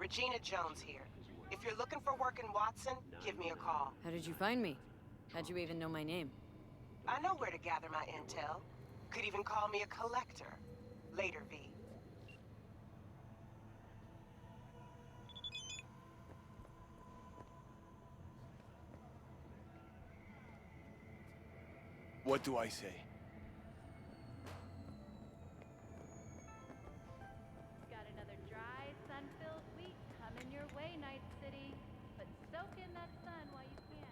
Regina Jones here. If you're looking for work in Watson, give me a call. How did you find me? How'd you even know my name? I know where to gather my intel. Could even call me a collector. Later, V. What do I say? Got another dry, sun-filled week coming your way, Night City. But soak in that sun while you can.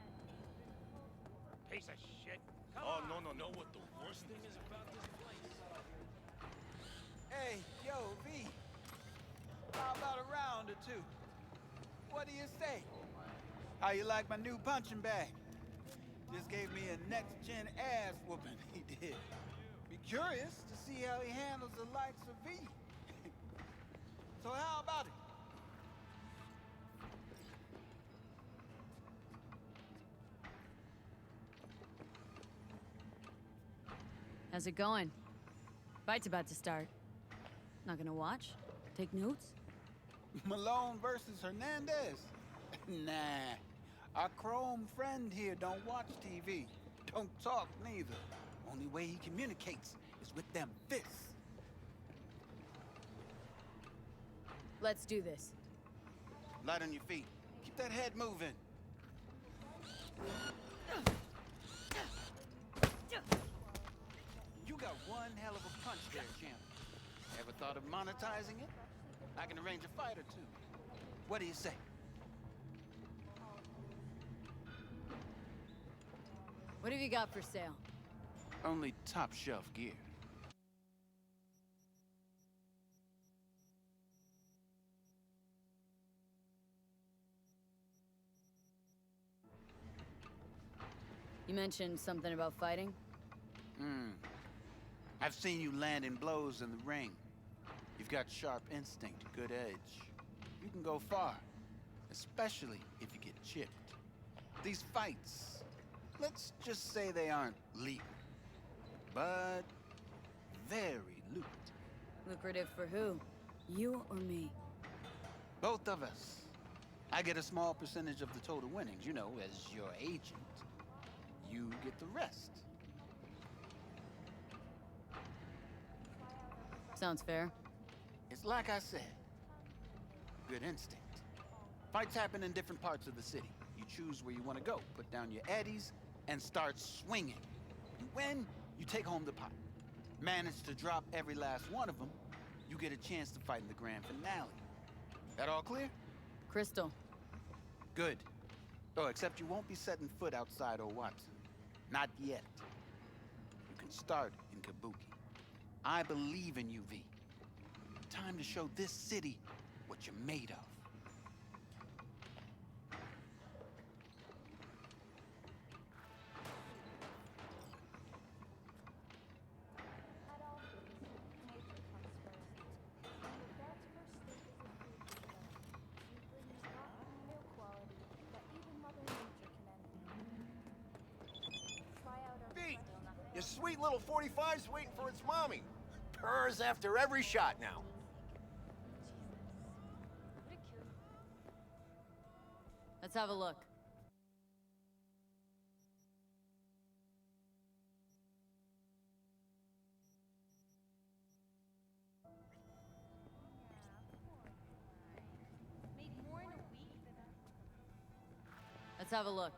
Piece of shit. Oh, no. Know what the worst thing is about this place? Hey, yo, V. How about a round or two? What do you say? How you like my new punching bag? Just gave me a next-gen ass whooping, he did. Be curious to see how he handles the likes of V. So how about it? How's it going? Fight's about to start. Not gonna watch? Take notes? Malone versus Hernandez? Nah. Our chrome friend here don't watch TV. Don't talk neither. Only way he communicates is with them fists. Let's do this. Light on your feet. Keep that head moving. You got one hell of a punch there, champ. Ever thought of monetizing it? I can arrange a fight or two. What do you say? What have you got for sale? Only top shelf gear. You mentioned something about fighting? I've seen you landing blows in the ring. You've got sharp instinct, good edge. You can go far, especially if you get chipped. These fights, let's just say they aren't legal, but very lucrative. Lucrative for who? You or me? Both of us. I get a small percentage of the total winnings, you know, as your agent. You get the rest. Sounds fair. It's like I said, good instinct. Fights happen in different parts of the city. You choose where you want to go, put down your eddies, and start swinging. You win, you take home the pot. Manage to drop every last one of them, you get a chance to fight in the grand finale. That all clear? Crystal. Good. Oh, except you won't be setting foot outside of Watson. Not yet. You can start in Kabuki. I believe in you, V. Time to show this city what you're made of. Your sweet little 45's waiting for its mommy. Purrs after every shot now. Let's have a look. Let's have a look.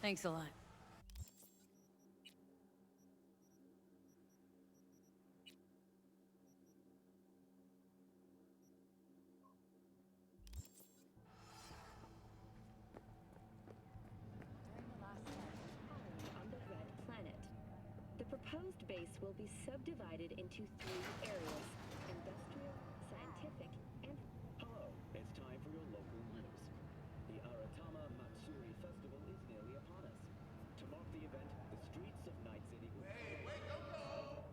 Thanks a lot. On the Red Planet. The proposed base will be subdivided into 3 areas: industrial, scientific, and... Hello, it's time for your local news. The Aratama Matsuri Festival is nearly upon us. To mark the event, the streets of Night City will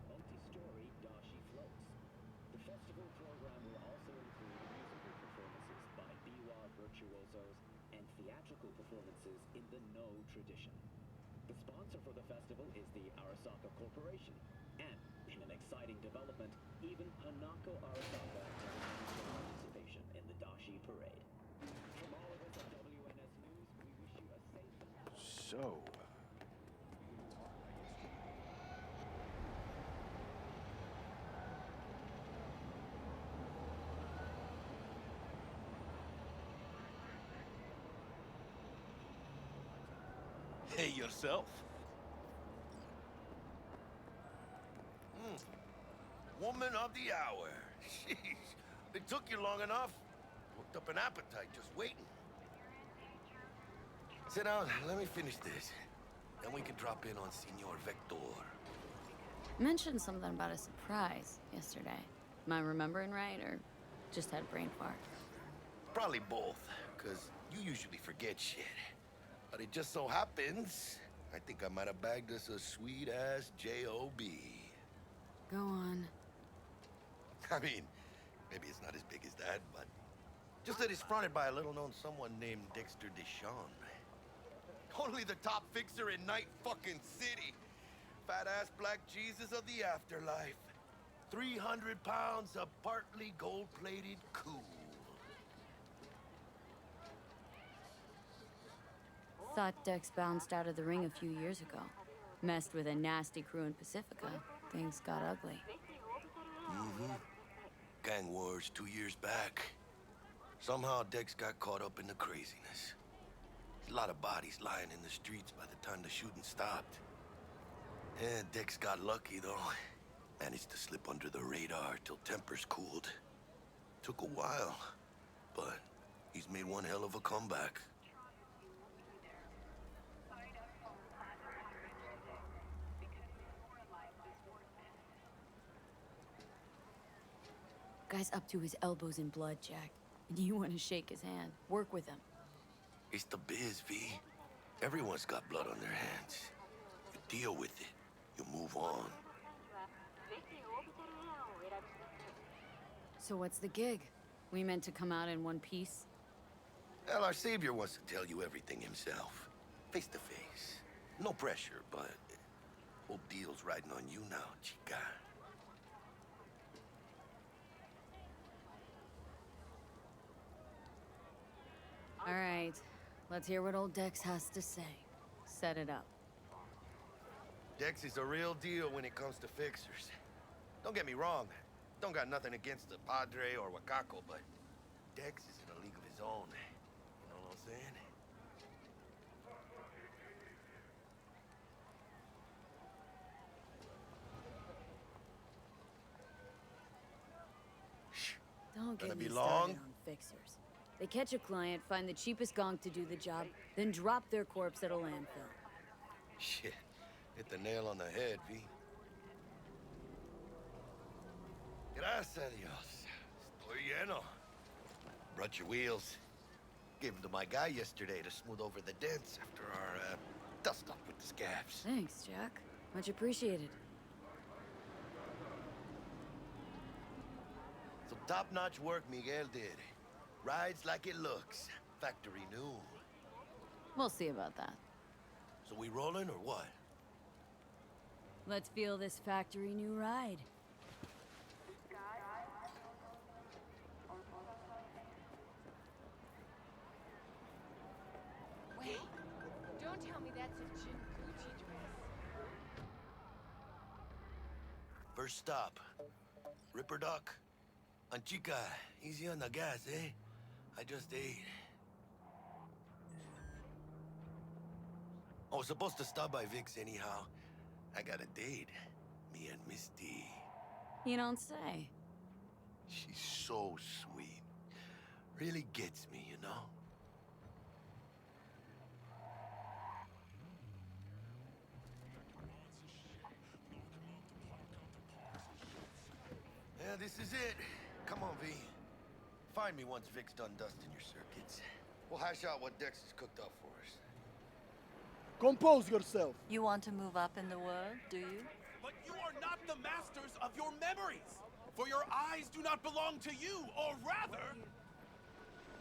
multi-story dashi floats. The festival program will also include musical performances by biwa virtuosos and theatrical performances in the No tradition. The sponsor for the festival is the Arasaka Corporation. And, in an exciting development, even Hanako Arasaka has announced her participation in the Dashi Parade. From all of us at WNS News, we wish you a safe and... So... Hey, yourself? Woman of the hour. Jeez. It took you long enough. Worked up an appetite just waiting. Sit down. Let me finish this. Then we can drop in on Senor Vector. Mentioned something about a surprise yesterday. Am I remembering right, or just had a brain fart? Probably both, because you usually forget shit. But it just so happens, I think I might have bagged us a sweet-ass J.O.B. Go on. I mean, maybe it's not as big as that, but... just that it's fronted by a little-known someone named Dexter DeShawn. Only the top fixer in Night fucking City. Fat-ass black Jesus of the afterlife. 300 pounds of partly gold-plated cool. Thought Dex bounced out of the ring a few years ago. Messed with a nasty crew in Pacifica. Things got ugly. Mm-hmm. Gang wars 2 years back. Somehow Dex got caught up in the craziness. A lot of bodies lying in the streets by the time the shooting stopped. Yeah, Dex got lucky though. Managed to slip under the radar till tempers cooled. Took a while, but he's made one hell of a comeback. Guy's up to his elbows in blood, Jack. And you want to shake his hand. Work with him. It's the biz, V. Everyone's got blood on their hands. You deal with it. You move on. So what's the gig? We meant to come out in one piece? Well, our savior wants to tell you everything himself. Face to face. No pressure, but... whole deal's riding on you now, chica. All right. Let's hear what old Dex has to say. Set it up. Dex is a real deal when it comes to fixers. Don't get me wrong. Don't got nothing against the Padre or Wakako, but Dex is in a league of his own. You know what I'm saying? Don't Gonna get be me long? started on fixers. They catch a client, find the cheapest gonk to do the job, then drop their corpse at a landfill. Shit. Hit the nail on the head, V. Gracias a Dios. Estoy lleno. Brought your wheels. Gave them to my guy yesterday to smooth over the dents after our, dust-up with the scabs. Thanks, Jack. Much appreciated. Some top-notch work Miguel did. Rides like it looks. Factory new. We'll see about that. So we rolling or what? Let's feel this factory new ride. Wait, don't tell me that's a Jinguchi dress. First stop. Ripper Dock. Anchica, easy on the gas, eh? I just ate. I was supposed to stop by Vic's anyhow. I got a date. Me and Misty. You don't say. She's so sweet. Really gets me, you know? Yeah, this is it. Come on, V. Find me once Vic's done dusting your circuits. We'll hash out what Dex has cooked up for us. Compose yourself. You want to move up in the world, do you? But you are not the masters of your memories! For your eyes do not belong to you, or rather...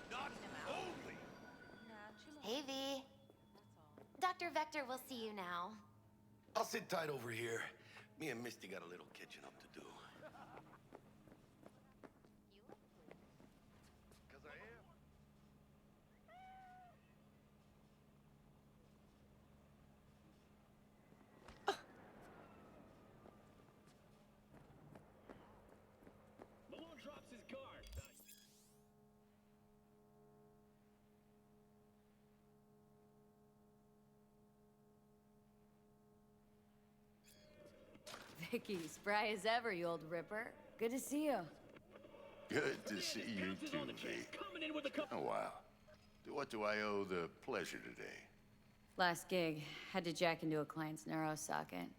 not only... Hey, V. Dr. Vector will see you now. I'll sit tight over here. Me and Misty got a little catching up to do. Because I am. Malone drops his guard. Vicky, spry as ever, you old ripper. Good to see you. Good to see you too, V. Oh, wow. What do I owe the pleasure today? Last gig, had to jack into a client's neurosocket.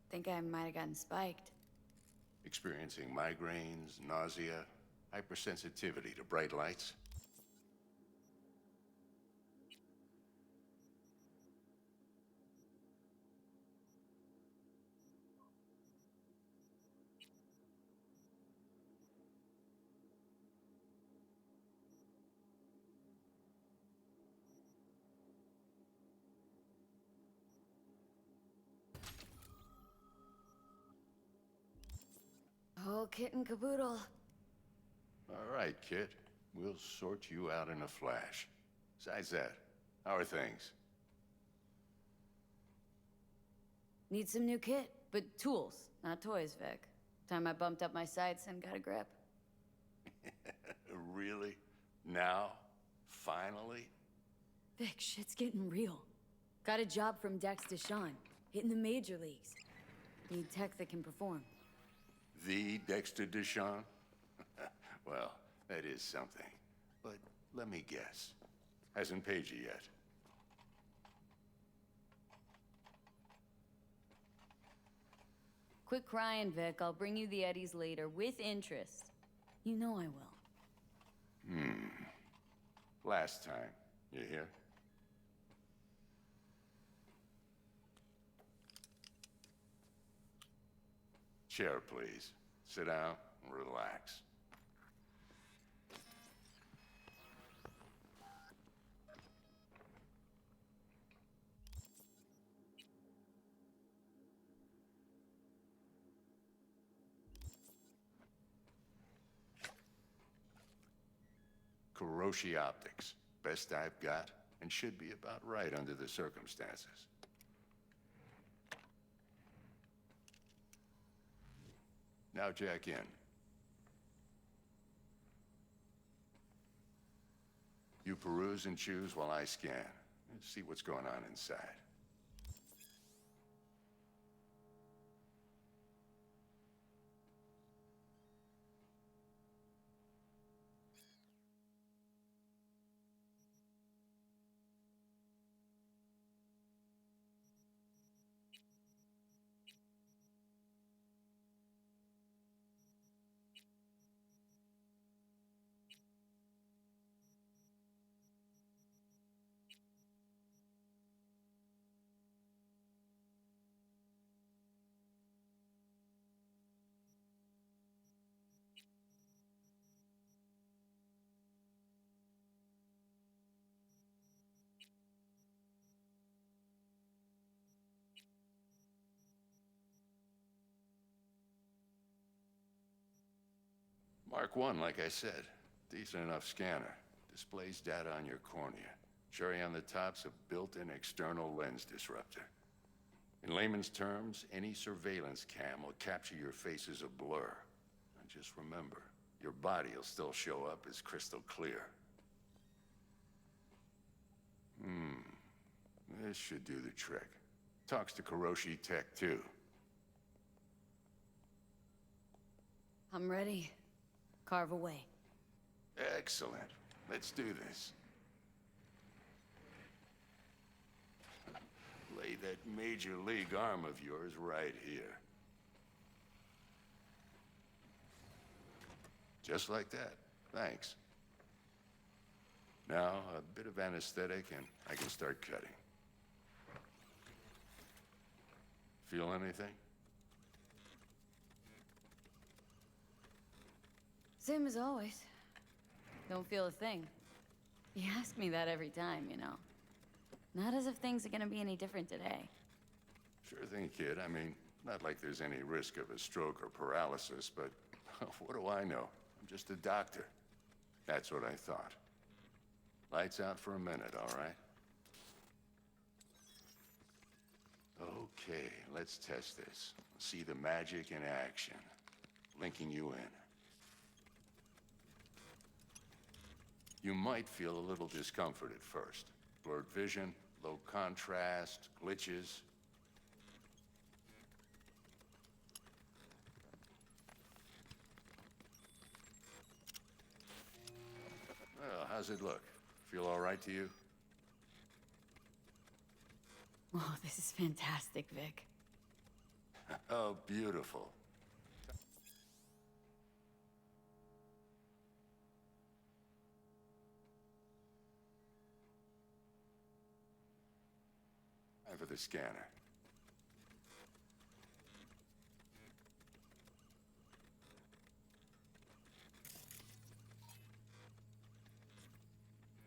Think I might have gotten spiked. Experiencing migraines, nausea, hypersensitivity to bright lights? Whole kit and caboodle. All right, kid. We'll sort you out in a flash. Besides that, how are things? Need some new kit, but tools, not toys, Vic. Time I bumped up my sights and got a grip. Really? Now? Finally? Vic, shit's getting real. Got a job from Dexter DeShawn, hitting the major leagues. Need tech that can perform. The Dexter DeShawn? Well, that is something. But let me guess. Hasn't paid you yet. Quit crying, Vic. I'll bring you the eddies later, with interest. You know I will. Last time. You hear? Chair, please. Sit down and relax. Kuroshi Optics. Best I've got, and should be about right under the circumstances. Now jack in. You peruse and choose while I scan. Let's see what's going on inside. Mark 1, like I said. Decent enough scanner. Displays data on your cornea. Cherry on the top's a built-in external lens disruptor. In layman's terms, any surveillance cam will capture your face as a blur. And just remember, your body will still show up as crystal clear. This should do the trick. Talks to Kuroshi Tech, too. I'm ready. Carve away. Excellent. Let's do this. Lay that major league arm of yours right here. Just like that. Thanks. Now, a bit of anesthetic and I can start cutting. Feel anything? Same as always. Don't feel a thing. You ask me that every time, you know. Not as if things are gonna be any different today. Sure thing, kid. I mean, not like there's any risk of a stroke or paralysis, but what do I know? I'm just a doctor. That's what I thought. Lights out for a minute, all right? Okay, let's test this. See the magic in action. Linking you in. You might feel a little discomfort at first. Blurred vision, low contrast, glitches. Well, how's it look? Feel all right to you? Oh, this is fantastic, Vic. Oh, beautiful. Time for the scanner.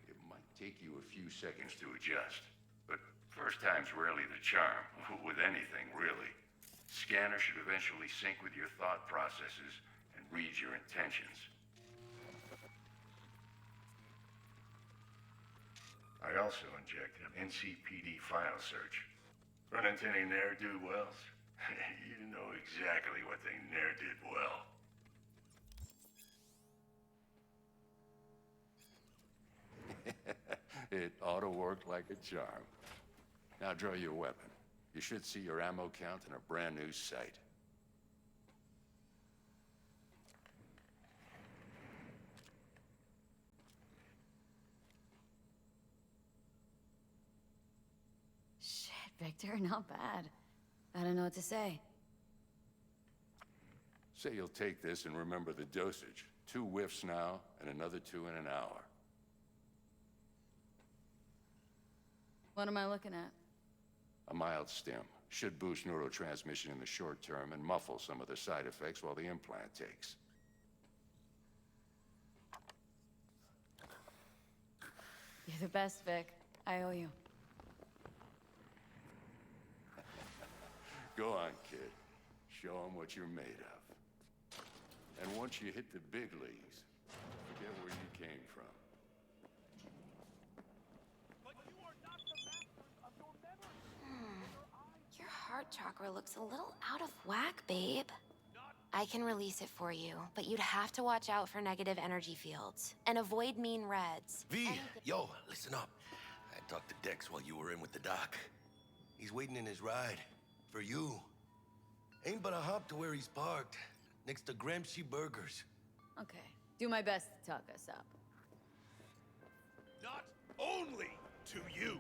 It might take you a few seconds to adjust, but first time's rarely the charm, with anything, really. Scanner should eventually sync with your thought processes and read your intentions. I also injected an NCPD file search. Run into any ne'er-do-wells? You know exactly what they ne'er did well. It ought to work like a charm. Now draw your weapon. You should see your ammo count in a brand new sight. Shit, Victor, not bad. I don't know what to say. Say you'll take this and remember the dosage. 2 whiffs now, and another 2 in an hour. What am I looking at? A mild stim. Should boost neurotransmission in the short term and muffle some of the side effects while the implant takes. You're the best, Vic. I owe you. Go on, kid. Show them what you're made of. And once you hit the big leagues, forget where you came from. Your heart chakra looks a little out of whack, babe. I can release it for you, but you'd have to watch out for negative energy fields and avoid mean reds. V, yo, listen up. I talked to Dex while you were in with the doc. He's waiting in his ride. For you. Ain't but a hop to where he's parked. Next to Gramsci Burgers. Okay. Do my best to talk us up. Not only to you.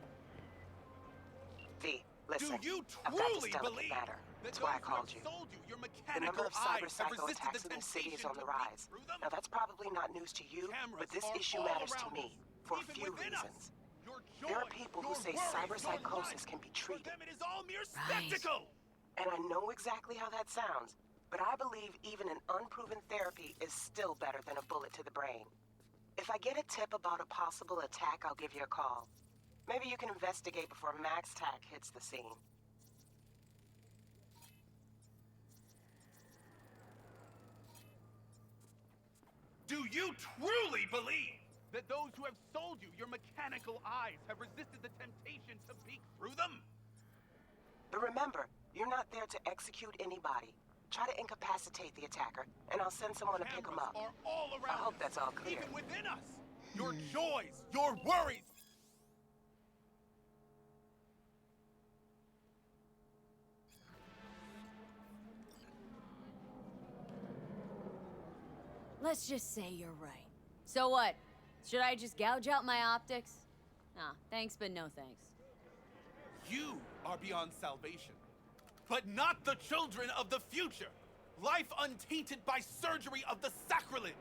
V, listen. Do you I've got truly this delicate believe matter. that That's those why I who called have you. sold you your The mechanical number of eyes have cyber-psycho resisted attacks the in the city is temptation on the to peek rise. through them? Now that's probably not news to you, Cameras but this are issue all matters to around me us, for a even few within us. reasons. Your There are joy, people who your say worry, cyber your psychosis life. can be For treated. them it is all mere Right. spectacle. And I know exactly how that sounds, but I believe even an unproven therapy is still better than a bullet to the brain. If I get a tip about a possible attack, I'll give you a call. Maybe you can investigate before Max Tack hits the scene. Do you truly believe that those who have sold you your mechanical eyes have resisted the temptation to peek through them? But remember, you're not there to execute anybody. Try to incapacitate the attacker, and I'll send someone to pick him up. Are all I around hope us, that's all clear. even within us. Your joys, your worries. Let's just say you're right. So what? Should I just gouge out my optics? Nah, thanks, but no thanks. You are beyond salvation, but not the children of the future. Life untainted by surgery of the sacrilege.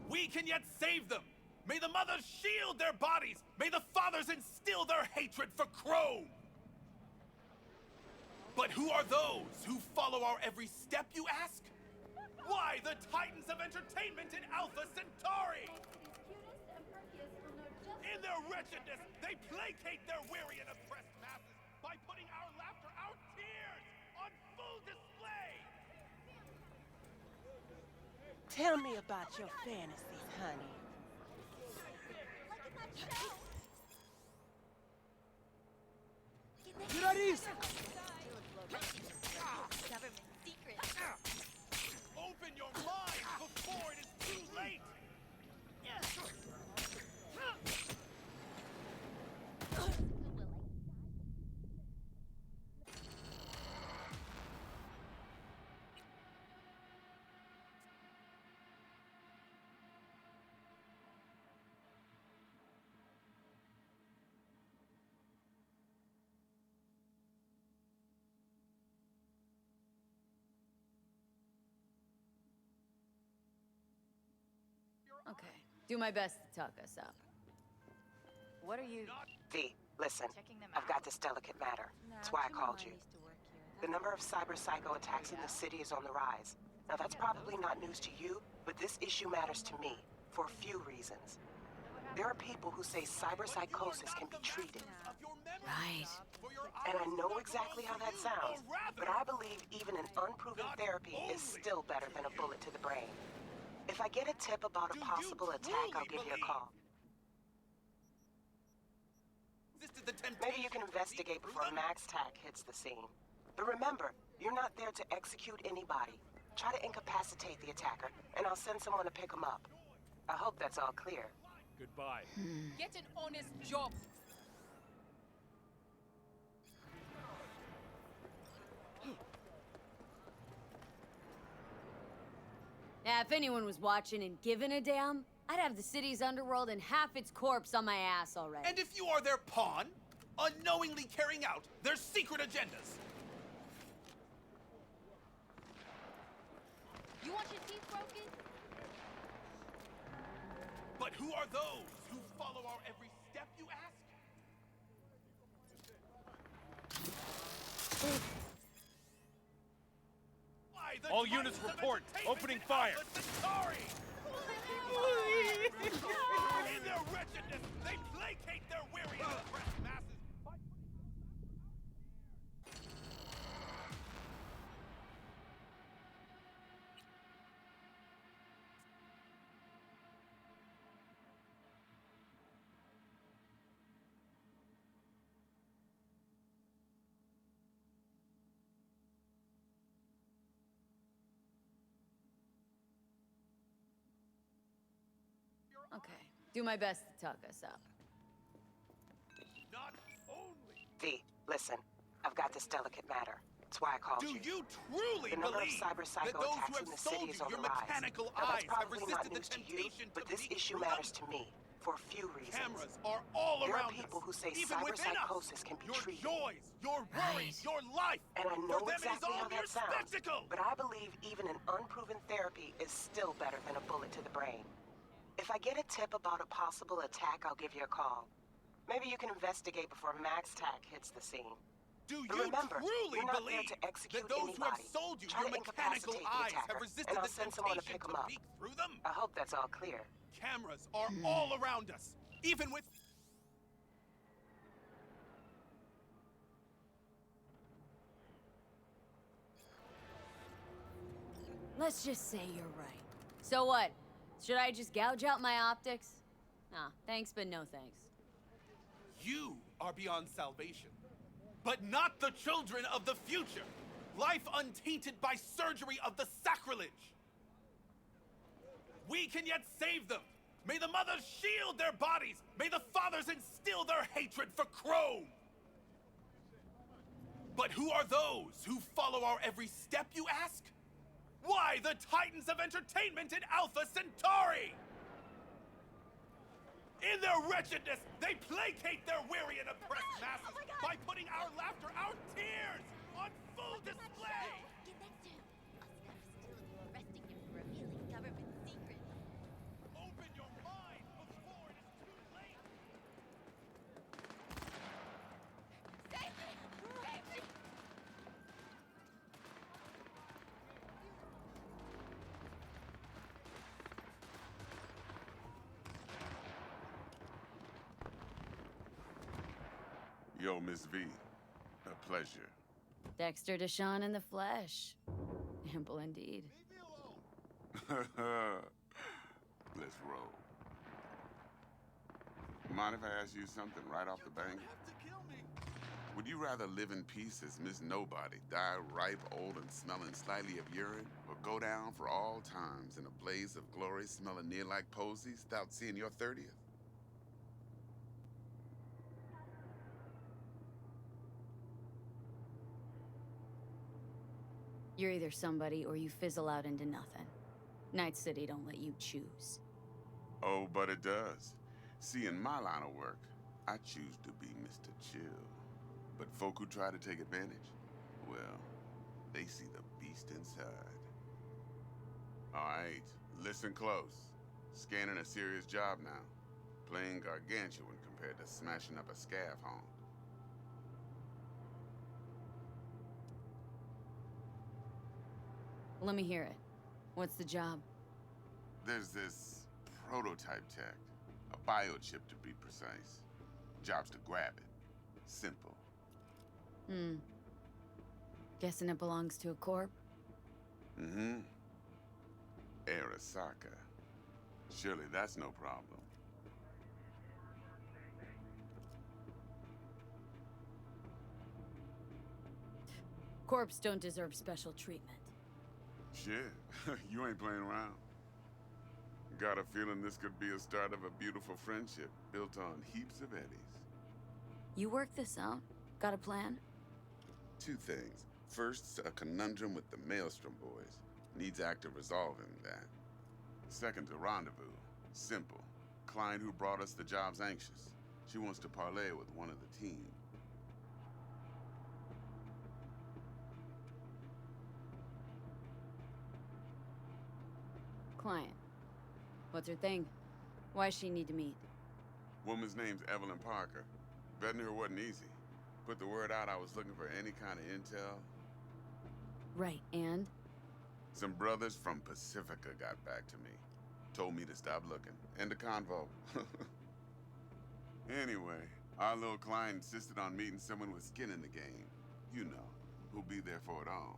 We can yet save them. May the mothers shield their bodies. May the fathers instill their hatred for Chrome. But who are those who follow our every step, you ask? Why, the titans of entertainment in Alpha Centauri! In their their wretchedness, they placate their weary and oppressed masses by putting our laughter, our tears, on full display! Tell me about your fantasies, honey. Cherari! Government secret. Open your mind before it is too late! Okay, do my best to tuck us up. What are you... V, listen. Checking them I've got this delicate matter. That's why I called you. Used to work here. The number of cyber psycho attacks in the city is on the rise. Now that's probably not news to you, but this issue matters to me for a few reasons. There are people who say cyber psychosis can be treated. Right. And I know exactly how that sounds, but I believe even an unproven therapy is still better than a bullet to the brain. If I get a tip about a possible attack, I'll give you a call. Maybe you can investigate before Max Tack hits the scene. But remember, you're not there to execute anybody. Try to incapacitate the attacker, and I'll send someone to pick him up. I hope that's all clear. Goodbye. Get an honest job. Yeah, if anyone was watching and giving a damn, I'd have the city's underworld and half its corpse on my ass already. And if you are their pawn, unknowingly carrying out their secret agendas. You want your teeth broken? But who are those who follow our every step, you ask? Why the All units report. Opening fire. In their wretchedness, they placate their weary and oppressed masses by Okay, do my best to tuck us up. not only. V, listen. I've got this delicate matter. That's why I called Do you. you truly The number of believe cyber that psycho those who attacks have in the sold city you is on your the rise. mechanical Now, that's eyes have probably not resisted the news to you, temptation but to this peek issue through matters them? to me for a few reasons. Cameras are all There are around people us, who say even cyber within psychosis us. can be Your treated. joys, your worries, your life. And I know For them, exactly it is all how mere that sounds, spectacle. but I believe even an unproven therapy is still better than a bullet to the brain. If I get a tip about a possible attack, I'll give you a call. Maybe you can investigate before Max Tack hits the scene. Do But you remember, truly you're not believe there to execute that those who have anybody. sold you Try your to mechanical incapacitate the eyes attacker, have resisted and I'll the send someone to temptation pick to him up. peek through them? I hope that's all clear. Cameras are all around us, even with... Let's just say you're right. So what? Should I just gouge out my optics? Nah, thanks, but no thanks. You are beyond salvation, but not the children of the future. Life untainted by surgery of the sacrilege. We can yet save them. May the mothers shield their bodies. May the fathers instill their hatred for Chrome. But who are those who follow our every step, you ask? Why the titans of entertainment in Alpha Centauri? In their wretchedness, they placate their weary and oppressed masses by putting our laughter, our tears, on full display! Get next to him. Us never still you arresting him for revealing government secrets. Open your mind before it is too late! Save me! Save me! Yo, Miss V. A pleasure. Dexter DeShawn in the flesh. Ample indeed. Let's roll. Mind if I ask you something right off the bank? Would you rather live in peace as Miss Nobody, die ripe, old, and smelling slightly of urine, or go down for all times in a blaze of glory smelling near like posies without seeing your 30th? You're either somebody or you fizzle out into nothing. Night City don't let you choose. Oh, but it does. See, in my line of work, I choose to be Mr. Chill. But folk who try to take advantage, well, they see the beast inside. All right, listen close. Scanning a serious job now. Playing gargantuan compared to smashing up a scav home. Let me hear it. What's the job? There's this prototype tech. A biochip to be precise. Job's to grab it. Simple. Guessing it belongs to a corp? Mm-hmm. Arasaka. Surely that's no problem. Corps don't deserve special treatment. Shit, you ain't playing around. Got a feeling this could be a start of a beautiful friendship built on heaps of eddies. You work this out? Got a plan? Two things. First, a conundrum with the Maelstrom boys. Needs active resolving that. Second, a rendezvous. Simple. Client who brought us the job's anxious. She wants to parlay with one of the team. Client. What's her thing? Why she need to meet? Woman's name's Evelyn Parker. Betting her wasn't easy. Put the word out I was looking for any kind of intel. Right, and? Some brothers from Pacifica got back to me. Told me to stop looking. End of convo. Anyway, our little client insisted on meeting someone with skin in the game. You know, who'll be there for it all.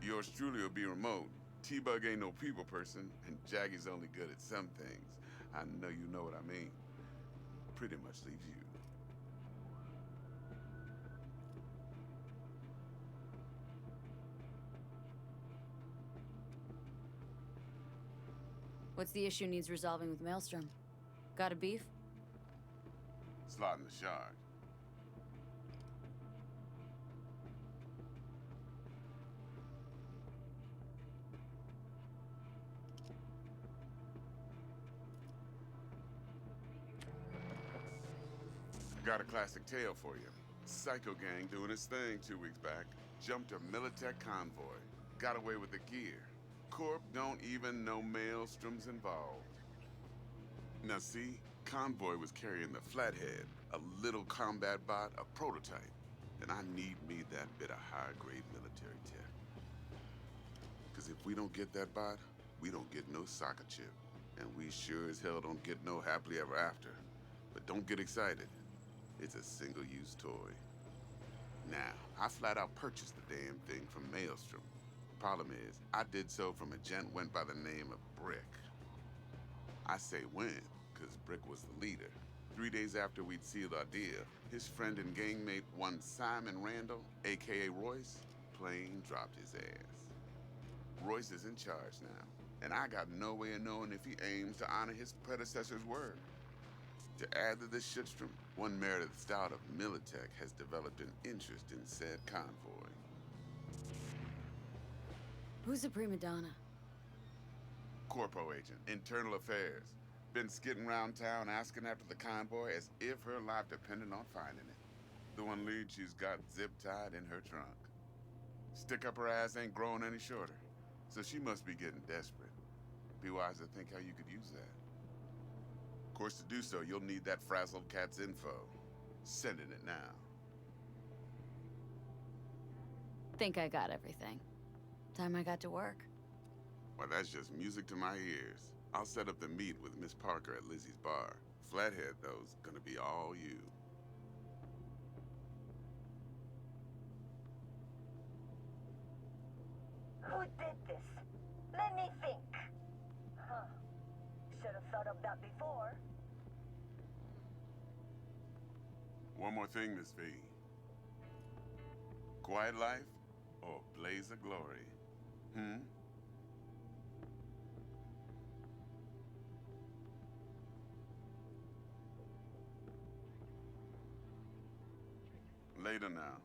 Yours truly will be remote. T-Bug ain't no people person, and Jaggy's only good at some things. I know you know what I mean. Pretty much leaves you. What's the issue needs resolving with Maelstrom? Got a beef? Slotting the shard. Got a classic tale for you. Psycho gang doing its thing 2 weeks back. Jumped a Militech convoy. Got away with the gear. Corp don't even know Maelstrom's involved. Now see, convoy was carrying the Flathead, a little combat bot, a prototype. And I need me that bit of high-grade military tech. Cause if we don't get that bot, we don't get no soccer chip. And we sure as hell don't get no happily ever after. But don't get excited. It's a single-use toy. Now, I flat out purchased the damn thing from Maelstrom. Problem is, I did so from a gent went by the name of Brick. I say when, because Brick was the leader. 3 days after we'd sealed our deal, his friend and gangmate, one Simon Randall, aka Royce, plain dropped his ass. Royce is in charge now, and I got no way of knowing if he aims to honor his predecessor's word. To add to this shitstrom, one Meredith Stout of Militech has developed an interest in said convoy. Who's the prima donna? Corpo agent, internal affairs. Been skidding around town asking after the convoy as if her life depended on finding it. The one lead she's got zip-tied in her trunk. Stick up her ass ain't growing any shorter, so she must be getting desperate. Be wise to think how you could use that. Of course, to do so, you'll need that frazzled cat's info. Sending it now. Think I got everything. Time I got to work. Well, that's just music to my ears. I'll set up the meet with Miss Parker at Lizzie's bar. Flathead, though's gonna be all you. Who did this? Let me think. Huh. Should have thought of that before. One more thing, Miss V. Quiet life or blaze of glory? Later now.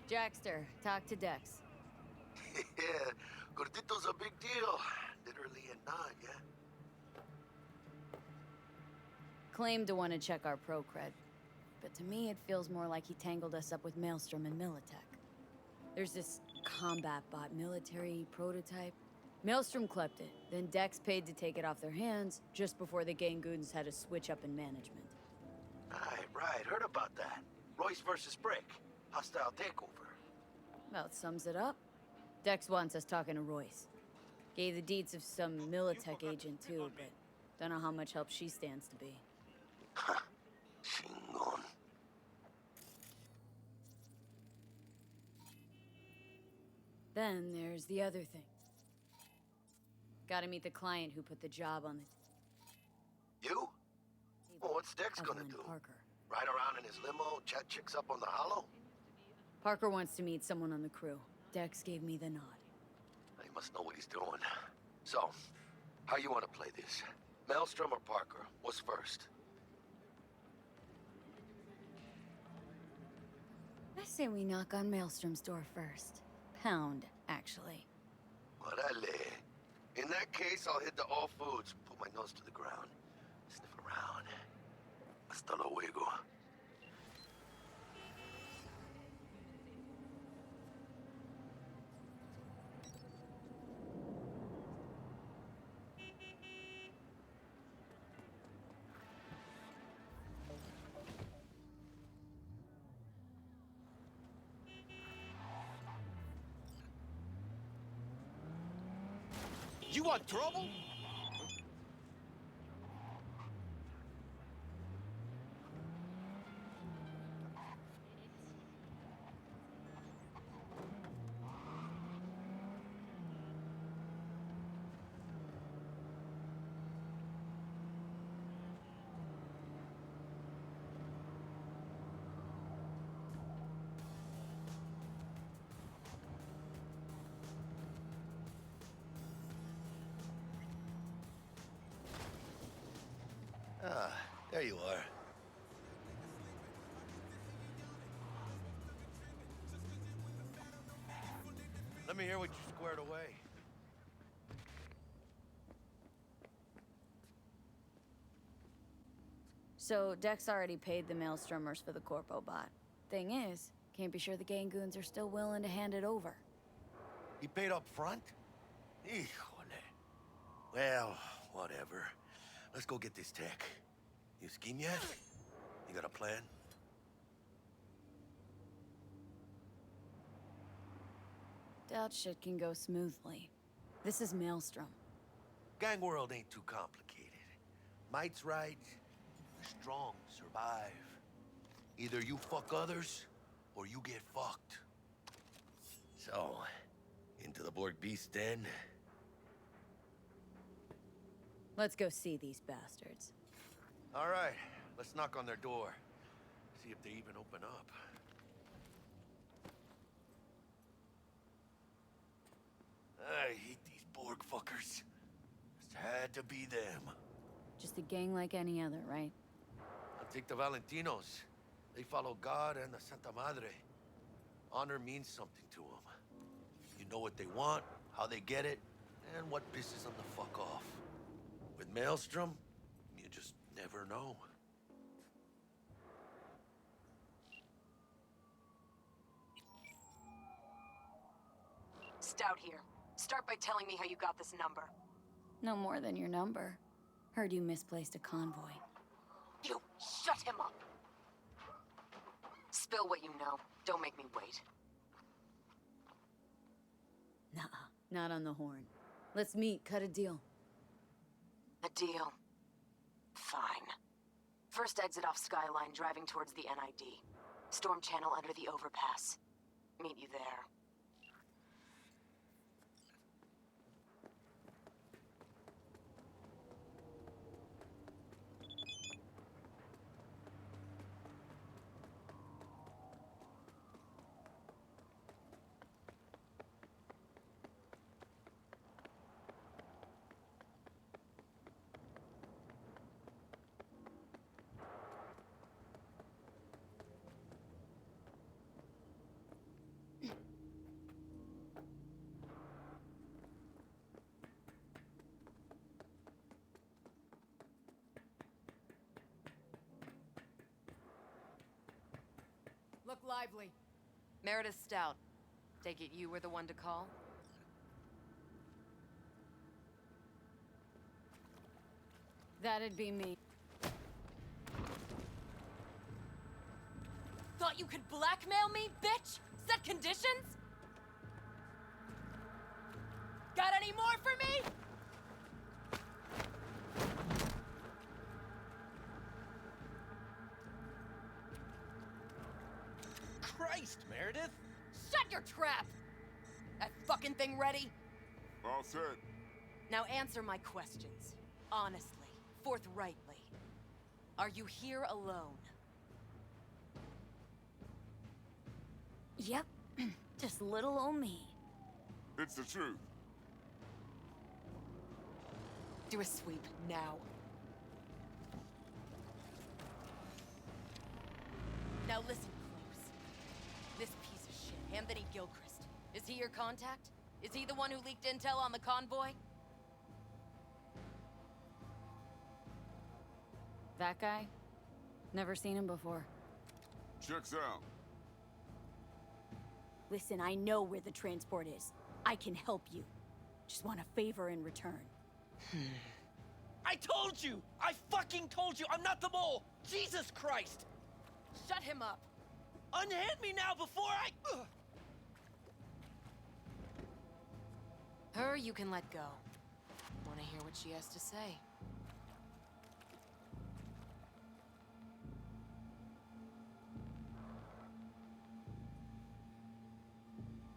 Jackster, talk to Dex. Yeah, Gordito's a big deal. Literally and not, yeah? Claimed to want to check our pro cred, but to me it feels more like he tangled us up with Maelstrom and Militech. There's this combat bot military prototype. Maelstrom clept it, then Dex paid to take it off their hands just before the Gangoons had a switch up in management. Right, heard about that. Royce versus Brick. Hostile takeover. About sums it up. Dex wants us talking to Royce. Gave the deeds of some Militech agent too, but don't know how much help she stands to be. Chingon. Then there's the other thing. Gotta meet the client who put the job on the... You? Well, what's Dex gonna do? Parker. Ride around in his limo, chat chicks up on the hollow? Parker wants to meet someone on the crew. Dex gave me the nod. He must know what he's doing. So, how you want to play this? Maelstrom or Parker? What's first? I say we knock on Maelstrom's door first. Pound, actually. Orale. In that case, I'll hit the all foods, put my nose to the ground, sniff around. Hasta luego. You want trouble? Ah, there you are. Let me hear what you squared away. So, Dex already paid the Maelstromers for the Corpo bot. Thing is, can't be sure the Gangoons are still willing to hand it over. He paid up front? Híjole. Well, whatever. Let's go get this tech. You scheme yet? You got a plan? Doubt shit can go smoothly. This is Maelstrom. Gang world ain't too complicated. Might's right, the strong survive. Either you fuck others, or you get fucked. So, into the Borg Beast den? Let's go see these bastards. All right, let's knock on their door. See if they even open up. I hate these Borg fuckers. Just had to be them. Just a gang like any other, right? I'll take the Valentinos. They follow God and the Santa Madre. Honor means something to them. You know what they want, how they get it, and what pisses them the fuck off. With Maelstrom, you just never know. Stout here. Start by telling me how you got this number. No more than your number. Heard you misplaced a convoy. You shut him up. Spill what you know. Don't make me wait. Nah, not on the horn. Let's meet, cut a deal. A deal. Fine. First exit off Skyline, driving towards the NID. Storm channel under the overpass. Meet you there. Look lively. Meredith Stout. Take it you were the one to call? That'd be me. Thought you could blackmail me, bitch? Set conditions? Got any more for me? Christ, Meredith! Shut your trap! That fucking thing ready? All set. Now answer my questions. Honestly, forthrightly. Are you here alone? Yep. Just little old me. It's the truth. Do a sweep, now. Now listen close. This piece of shit, Anthony Gilchrist. Is he your contact? Is he the one who leaked intel on the convoy? That guy? Never seen him before. Checks out. Listen, I know where the transport is. I can help you. Just want a favor in return. I told you! I fucking told you! I'm not the mole! Jesus Christ! Shut him up! Unhand me now before I... Ugh. Her you can let go. Want to hear what she has to say?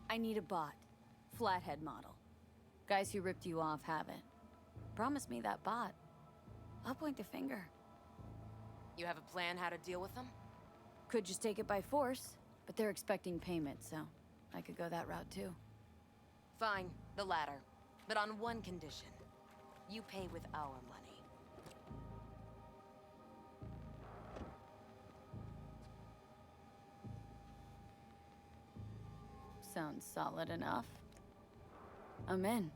I need a bot. Flathead model. Guys who ripped you off haven't. Promise me that bot. I'll point a finger. You have a plan how to deal with them? Could just take it by force, but they're expecting payment, so I could go that route too. Fine, the latter. But on one condition. You pay with our money. Sounds solid enough. I'm in.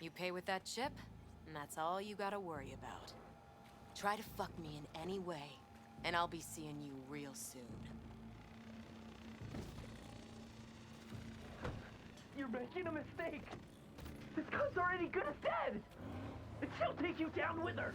You pay with that chip, and that's all you gotta worry about. Try to fuck me in any way, and I'll be seeing you real soon. You're making a mistake! This cunt's already good as dead! And she'll take you down with her!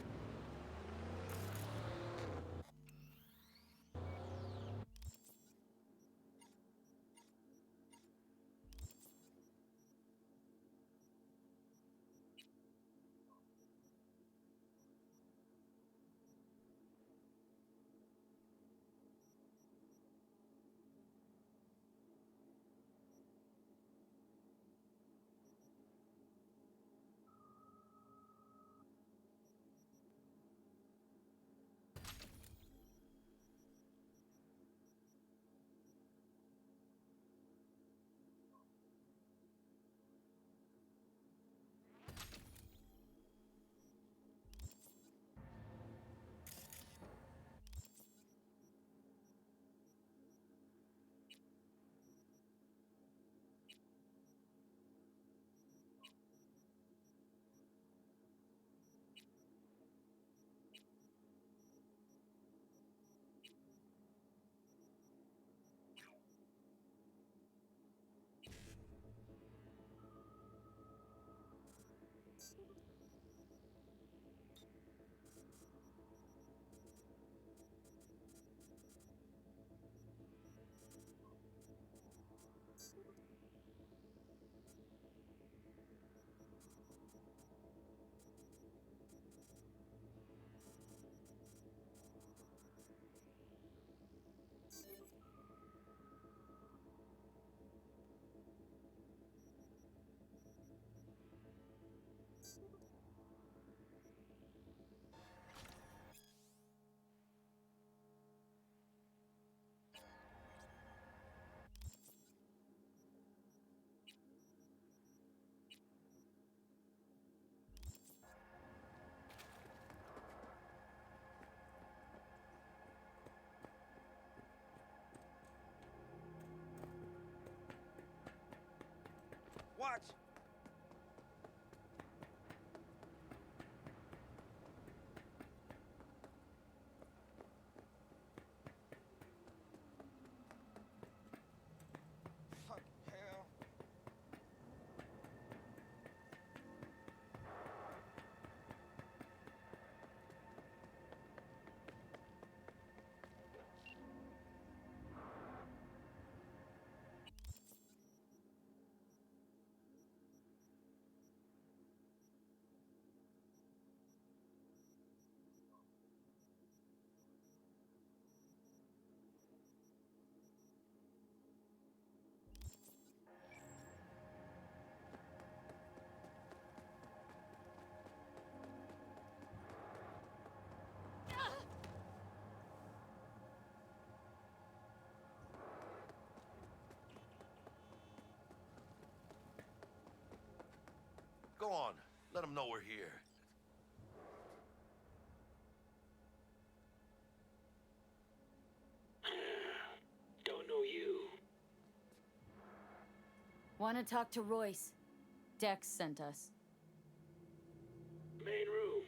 Watch! Fuck hell. Go on. Let them know we're here. Don't know you. Want to talk to Royce? Dex sent us. Main room.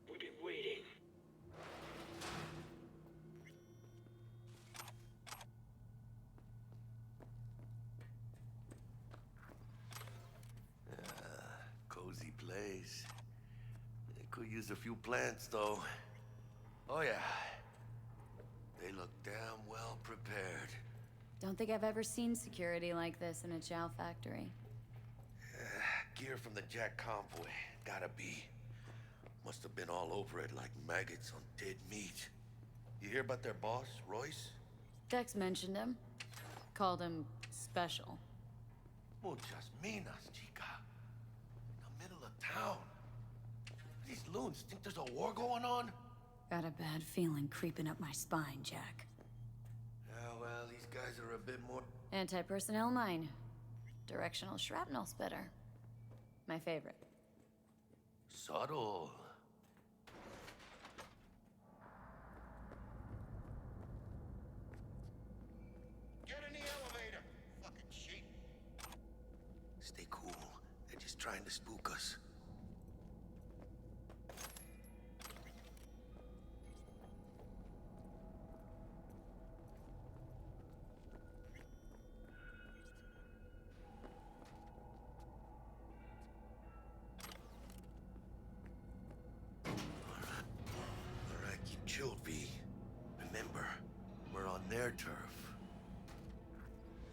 We've been waiting. Cozy place. They could use a few plants, though. Oh, yeah. They look damn well prepared. Don't think I've ever seen security like this in a chow factory. Gear from the Jack convoy. Gotta be. Must have been all over it like maggots on dead meat. You hear about their boss, Royce? Dex mentioned him. Called him special. Muchas minas, chica. In the middle of town. These loons think there's a war going on? Got a bad feeling creeping up my spine, Jack. Yeah, well, these guys are a bit more... Anti-personnel mine. Directional shrapnel spitter. My favorite. Subtle. Get in the elevator, fucking sheep. Stay cool. They're just trying to spook us. All right, keep chilled, V. Remember, we're on their turf.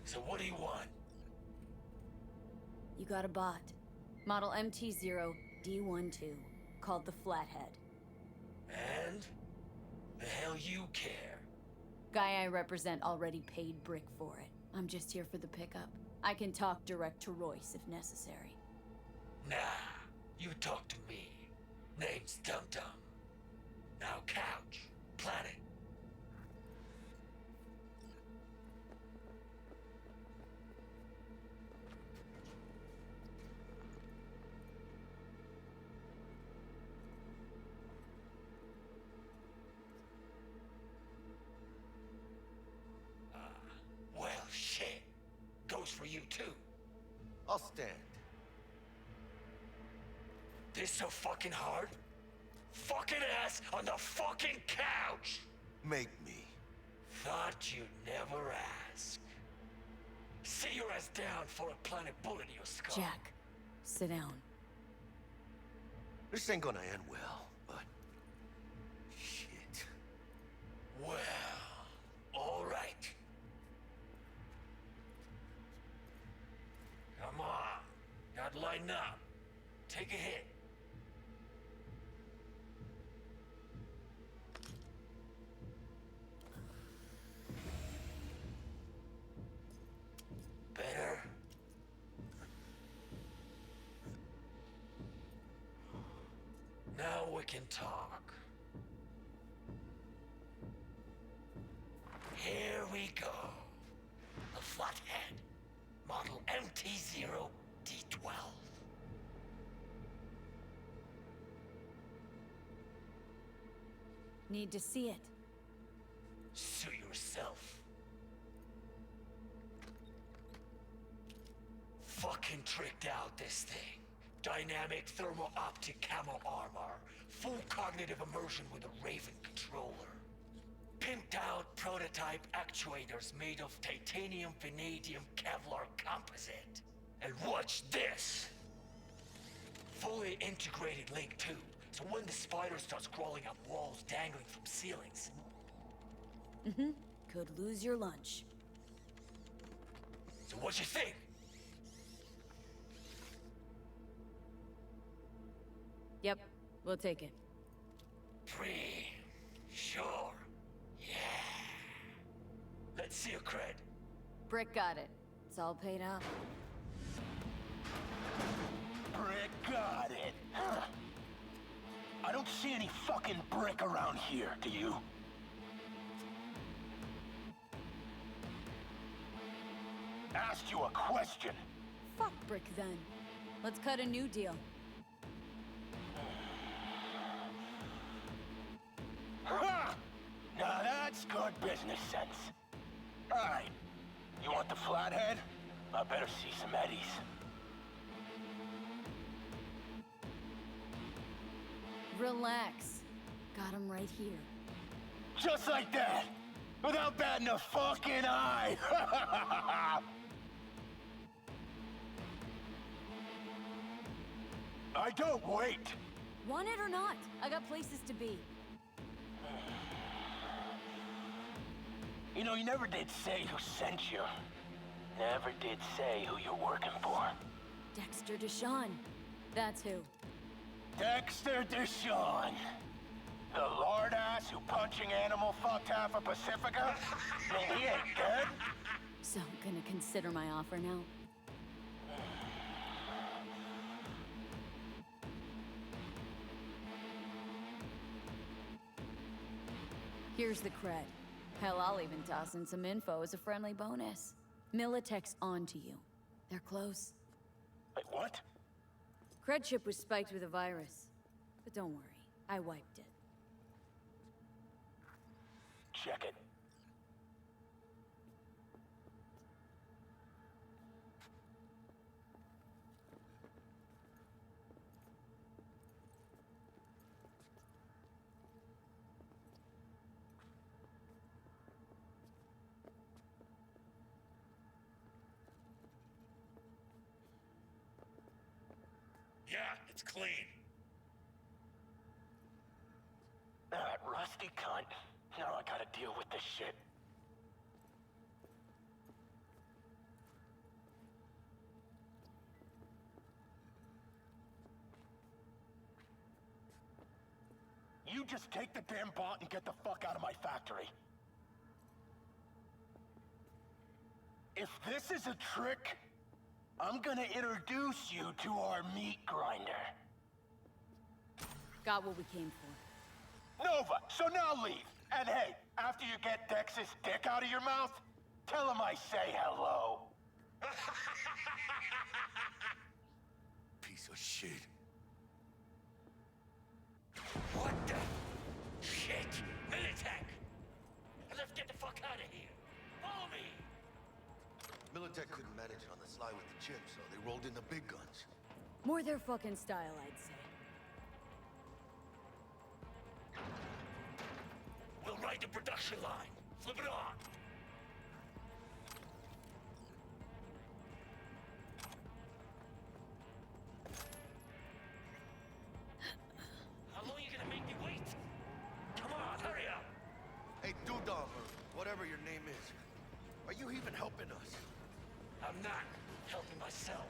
So what do you want? You got a bot. Model MT0D12, called the Flathead. And? The hell you care? Guy I represent already paid Brick for it. I'm just here for the pickup. I can talk direct to Royce if necessary. Nah, you talk to me. Name's Dum Dum. Now couch, planet. Well, shit. Goes for you too. I'll stand. This so fucking hard? Fucking ass on the fucking couch! Make me. Thought you'd never ask. Sit your ass down for a planet bullet in your skull. Jack, sit down. This ain't gonna end well, but... shit. Well, all right. Come on. Gotta lighten up. Take a hit. Better? Now we can talk. Here we go. The Flathead. Model MT0D12. Need to see it. Sue yourself. Fucking tricked out this thing. Dynamic thermo-optic camo armor. Full cognitive immersion with a Raven controller. Pimped out prototype actuators made of titanium, vanadium, Kevlar composite. And watch this! Fully integrated link tube, so when the spider starts crawling up walls dangling from ceilings. Could lose your lunch. So what you think? Yep, we'll take it. Sure. Yeah. Let's see your cred. Brick got it. It's all paid up. Brick got it. Huh. I don't see any fucking brick around here, do you? Asked you a question. Fuck Brick then. Let's cut a new deal. Ha! Now that's good business sense. Alright. You want the flathead? I better see some eddies. Relax. Got him right here. Just like that! Without batting a fucking eye! I don't wait! Want it or not? I got places to be. You know, you never did say who sent you. Never did say who you're working for. Dexter DeShawn. That's who. Dexter DeShawn. The lord ass who punching animal fucked half of Pacifica? I mean, he ain't dead. So, gonna consider my offer now? Here's the cred. Hell, I'll even toss in some info as a friendly bonus. Militech's on to you. They're close. Wait, what? Cred chip was spiked with a virus. But don't worry, I wiped it. Check it. Yeah, it's clean. That rusty cunt. Now I gotta deal with this shit. You just take the damn bot and get the fuck out of my factory. If this is a trick, I'm gonna introduce you to our meat grinder. Got what we came for. Nova, so now leave. And hey, after you get Dex's dick out of your mouth, tell him I say hello. Piece of shit. What the shit? Militech! Let's get the fuck out of here. Follow me. Militech couldn't manage it on the sly with the chip, so they rolled in the big guns. More their fucking style, I'd say. We'll ride the production line. Flip it on. How long are you gonna make me wait? Come on, hurry up. Hey, Dudam, or whatever your name is. Are you even helping us? I'm not helping myself.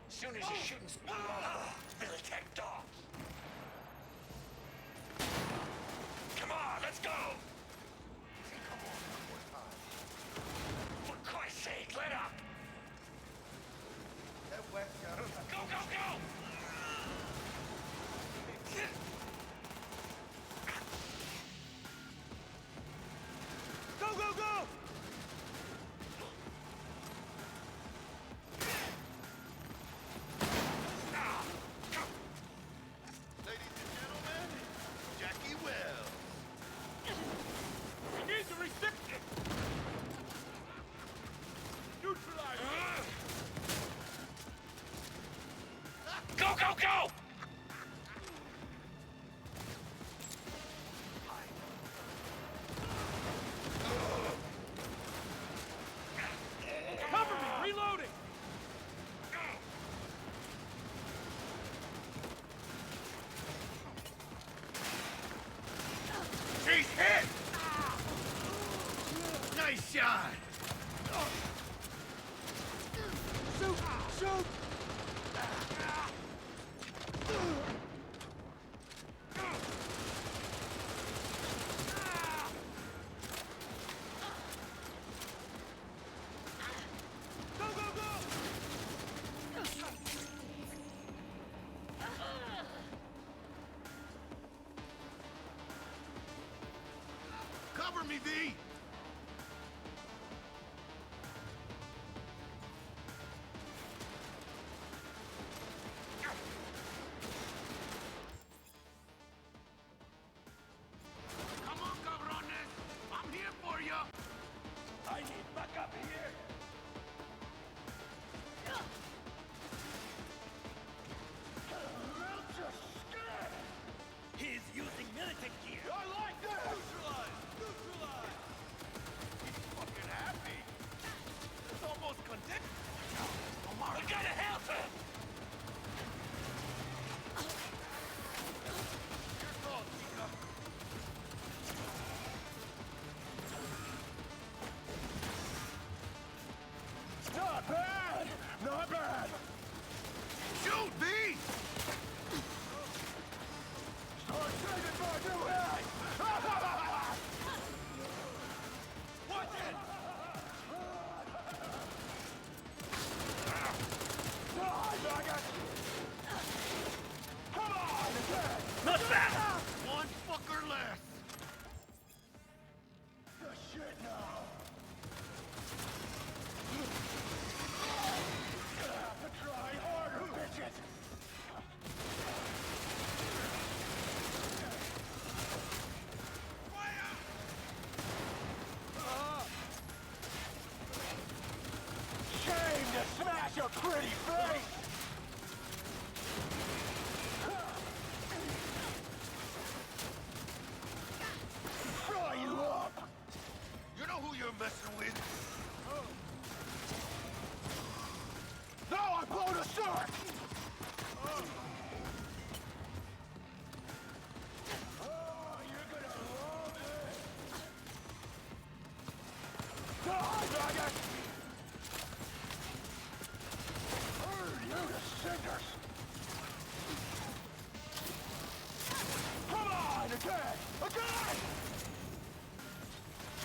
As soon as you're shooting Militech dogs. Come on, let's go! Come on, one more time. For Christ's sake, let up! That whack got him. Go, go, go! Go, go, go! Hit! Nice shot! Shoot! Shoot! Cover me, V! Come on, cabrones! I'm here for you! I need backup here. He's using militant gear. I like this! Neutralize! Neutralize! He's fucking happy! It's almost condemned! We gotta help him! Your call, Chica. Not bad! Not bad! Shoot, V! Start saving for a new head! What then? Come on, attack! Not bad! One fucker less! The shit now! Have to try harder, bitches! Shame to smash a pretty face! Fry you up! You know who you're messing with? Now I'm blown a shark! Oh, you're gonna love it! Die, maggot! Burn you to cinders! Come on, again! Again!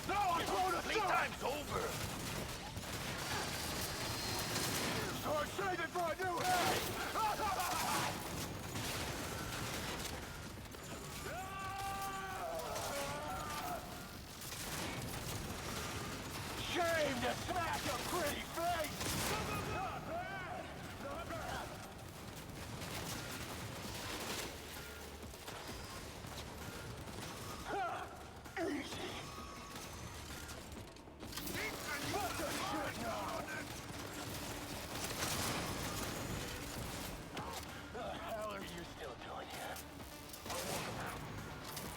Now I'm blown a shark! Playtime's over! Start saving for a new head! Shame to smash a pretty face! Not bad! Not bad! Ha! Easy! What the shit now? The hell are you still doing here?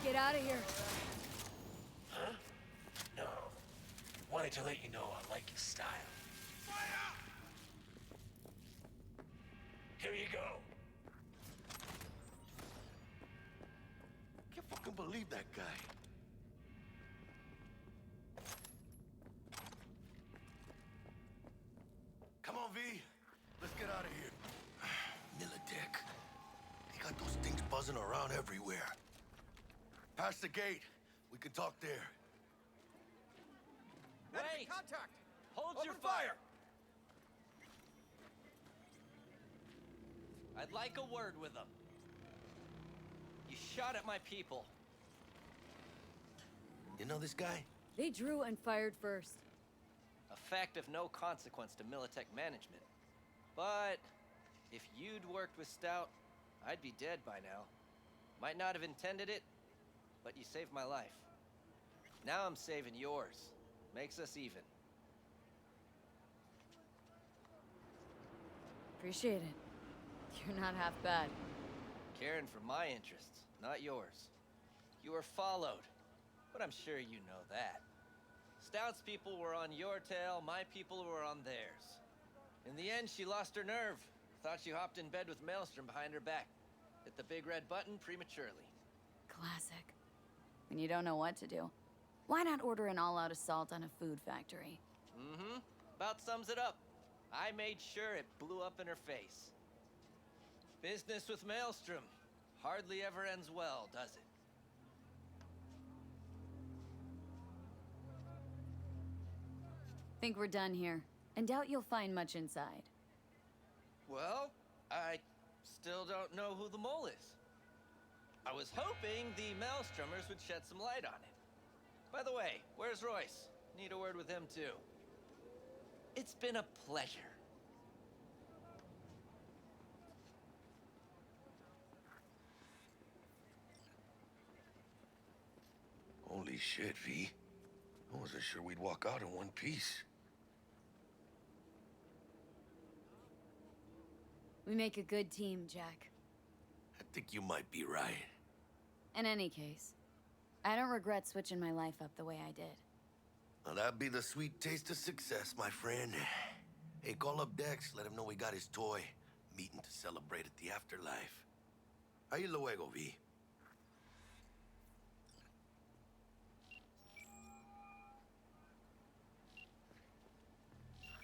Get out of here. Huh? No. Wanted to let you know I like your style. Here you go. Can't fucking believe that guy. Come on, V. Let's get out of here. Militech. They got those things buzzing around everywhere. Past the gate. We can talk there. Wait! Contact! Hold your fire! I'd like a word with them. You shot at my people. You know this guy? They drew and fired first. A fact of no consequence to Militech management. But if you'd worked with Stout, I'd be dead by now. Might not have intended it, but you saved my life. Now I'm saving yours. Makes us even. Appreciate it. You're not half bad. Caring for my interests, not yours. You were followed, but I'm sure you know that. Stout's people were on your tail, my people were on theirs. In the end, she lost her nerve. Thought she hopped in bed with Maelstrom behind her back. Hit the big red button prematurely. Classic. when you don't know what to do, why not order an all-out assault on a food factory? Mm-hmm. About sums it up. I made sure it blew up in her face. Business with Maelstrom hardly ever ends well, does it? Think we're done here, and doubt you'll find much inside. Well, I still don't know who the mole is. I was hoping the Maelstromers would shed some light on it. By the way, where's Royce? Need a word with him too. It's been a pleasure. Holy shit, V. I wasn't sure we'd walk out in one piece. We make a good team, Jack. I think you might be right. In any case, I don't regret switching my life up the way I did. Well, that'd be the sweet taste of success, my friend. Hey, call up Dex, let him know we got his toy. Meeting to celebrate at the afterlife. Ahí luego, V.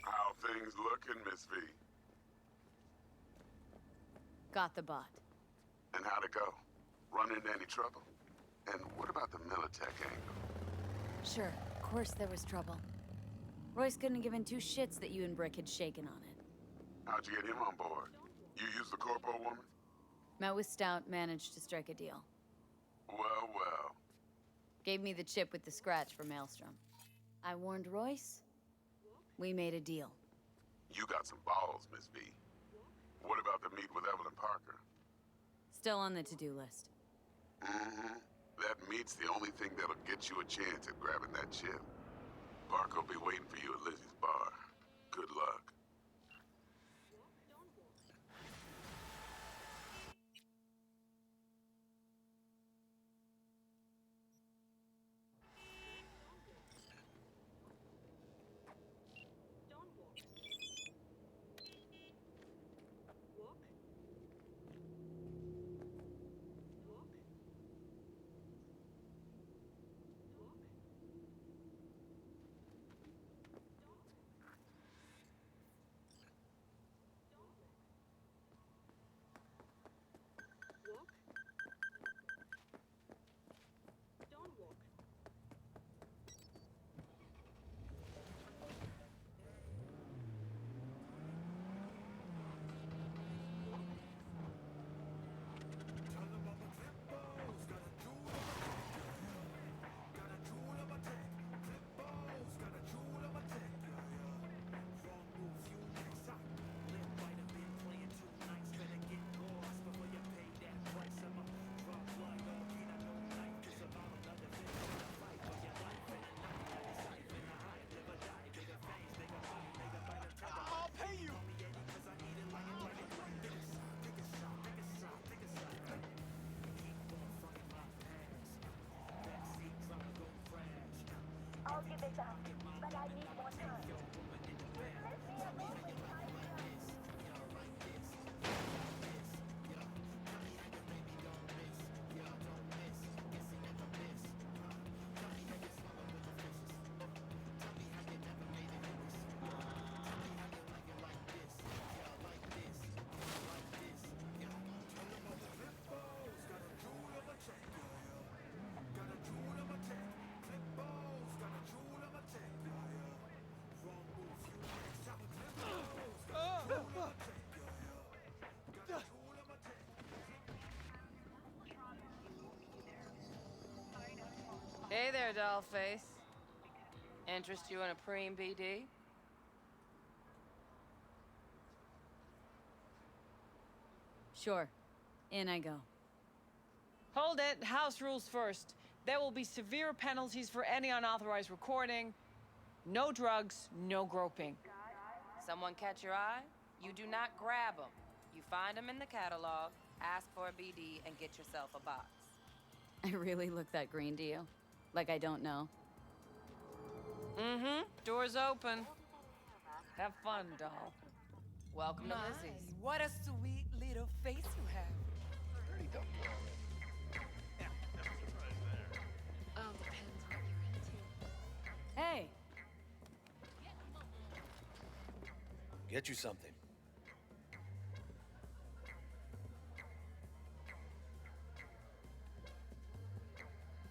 How things looking, Miss V? Got the bot. And how'd it go? Run into any trouble? And what about the Militech angle? Sure, of course there was trouble. Royce couldn't have given two shits that you and Brick had shaken on it. How'd you get him on board? You used the Corpo woman? Met with Stout, managed to strike a deal. Well, well. Gave me the chip with the scratch for Maelstrom. I warned Royce. We made a deal. You got some balls, Miss V. What about the meet with Evelyn Parker? Still on the to-do list. Mm-hmm. That meet's the only thing that'll get you a chance at grabbing that chip. Parker will be waiting for you at Lizzie's bar. Good luck. I'll give it up, but I need more time. Hey there, dollface. Interest you in a preem BD? Sure. In I go. Hold it. House rules first. There will be severe penalties for any unauthorized recording. No drugs, no groping. Someone catch your eye? You do not grab them. You find them in the catalog, ask for a BD, and get yourself a box. I really look that green to you? Like I don't know? Mm-hmm. Door's open. Have fun, doll. Welcome to Lizzie's. What a sweet little face you have. Get you something.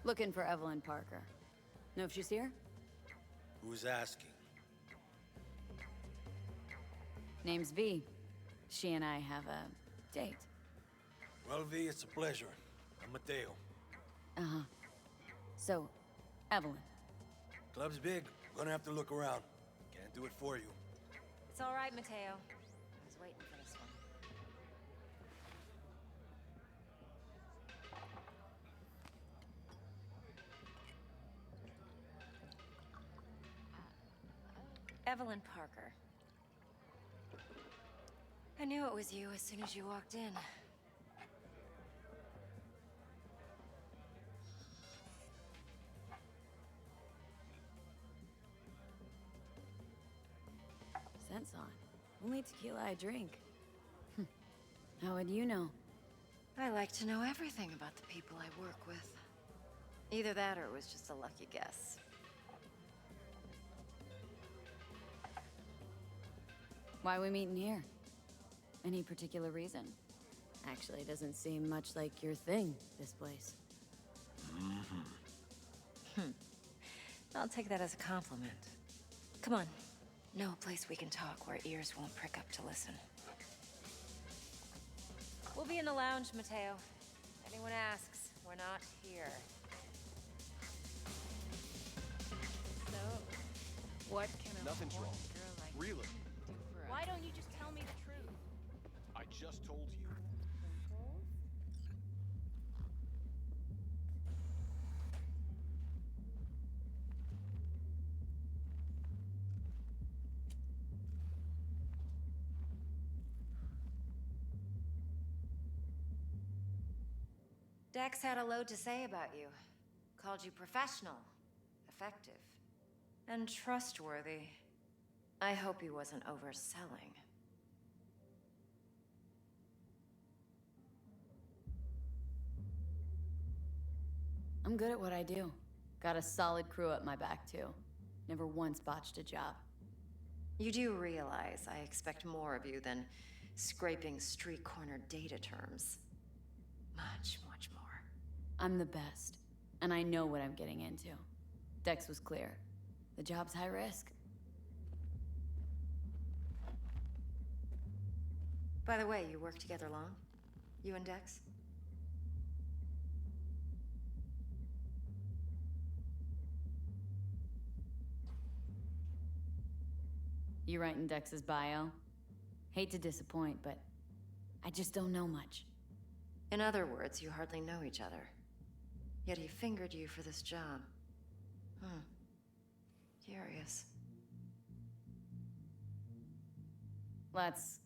Looking for Evelyn Parker. Know if she's here? Who's asking? Name's V. She and I have a date. Well, V, it's a pleasure. I'm Mateo. Uh-huh. So, Evelyn. Club's big. Gonna have to look around. Can't do it for you. It's all right, Mateo. I was waiting for this one. Evelyn Parker. I knew it was you as soon as you walked in. Scent's on. Only tequila I drink. How would you know? I like to know everything about the people I work with. Either that or it was just a lucky guess. Why are we meeting here? Any particular reason? Actually, doesn't seem much like your thing, this place. I'll take that as a compliment. Come on. Know a place we can talk where ears won't prick up to listen. We'll be in the lounge, Mateo. If anyone asks, we're not here. So, what can a Nothing's horny wrong. girl like Really? do for us? Why don't you just tell me the truth? I just told you. Dex had a load to say about you. Called you professional, effective, and trustworthy. I hope he wasn't overselling. I'm good at what I do. Got a solid crew at my back, too. Never once botched a job. You do realize I expect more of you than scraping street corner data terms. Much, much more. I'm the best, and I know what I'm getting into. Dex was clear. The job's high risk. By the way, you work together long? You and Dex? You writing Dex's bio? Hate to disappoint, but I just don't know much. In other words, you hardly know each other. Yet he fingered you for this job. Curious. Let's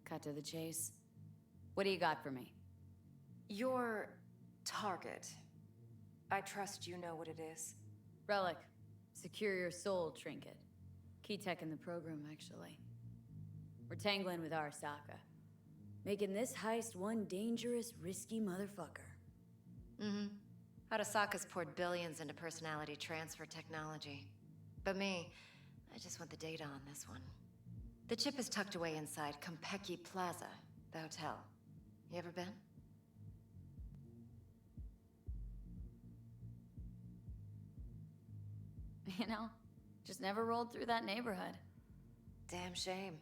cut to the chase. What do you got for me? Your target. I trust you know what it is. Relic. Secure your soul trinket. Key tech in the program, actually. We're tangling with Arasaka. Making this heist one dangerous, risky motherfucker. Arasaka's poured billions into personality transfer technology. But me, I just want the data on this one. The chip is tucked away inside Konpeki Plaza, the hotel. You ever been? You know, just never rolled through that neighborhood. Damn shame.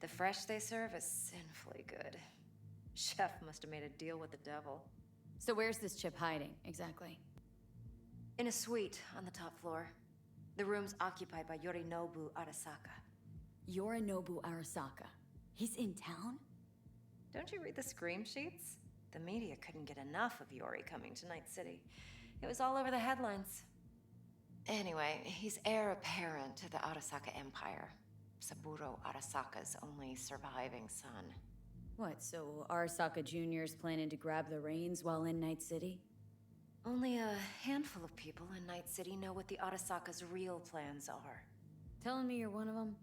The fresh they serve is sinfully good. Chef must have made a deal with the devil. So where's this chip hiding, exactly? In a suite on the top floor. The room's occupied by Yorinobu Arasaka. Yorinobu Arasaka? He's in town? Don't you read the scream sheets? The media couldn't get enough of Yori coming to Night City. It was all over the headlines. Anyway, he's heir apparent to the Arasaka Empire. Saburo Arasaka's only surviving son. What, so Arasaka Jr.'s planning to grab the reins while in Night City? Only a handful of people in Night City know what the Arasaka's real plans are. Telling me you're one of them?